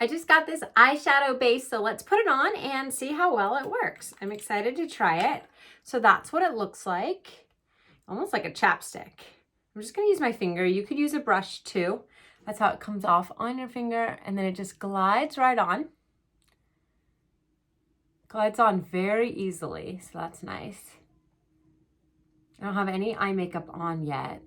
I just got this eyeshadow base, so let's put it on and see how well it works. I'm excited to try it. So that's what it looks like. Almost like a chapstick. I'm just gonna use my finger. You could use a brush too. That's how it comes off on your finger, and then it just glides right on. Glides on very easily, so that's nice. I don't have any eye makeup on yet.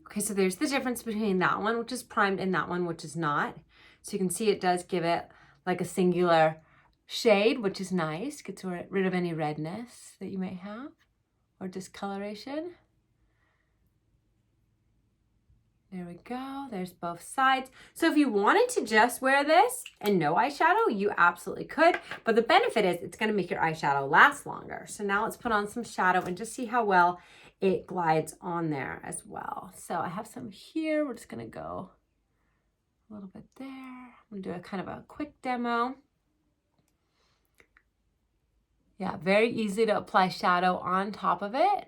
Okay, so there's the difference between that one, which is primed, and that one, which is not. So you can see it does give it like a singular shade, which is nice. Gets rid of any redness that you may have or discoloration. There we go. There's both sides. So if you wanted to just wear this and no eyeshadow, you absolutely could. But the benefit is it's going to make your eyeshadow last longer. So now let's put on some shadow and just see how well it glides on there as well. So I have some here. We're just going to go a little bit there. I'm going to do a kind of a quick demo. Yeah, very easy to apply shadow on top of it.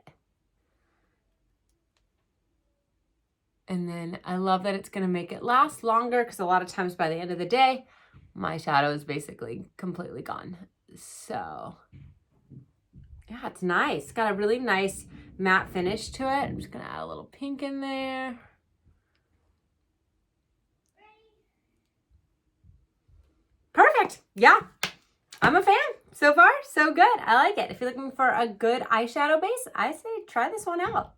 And then I love that it's gonna make it last longer, because a lot of times by the end of the day, my shadow is basically completely gone. So yeah, it's nice. It's got a really nice matte finish to it. I'm just gonna add a little pink in there. Perfect, yeah. I'm a fan. So far, so good. I like it. If you're looking for a good eyeshadow base, I say try this one out.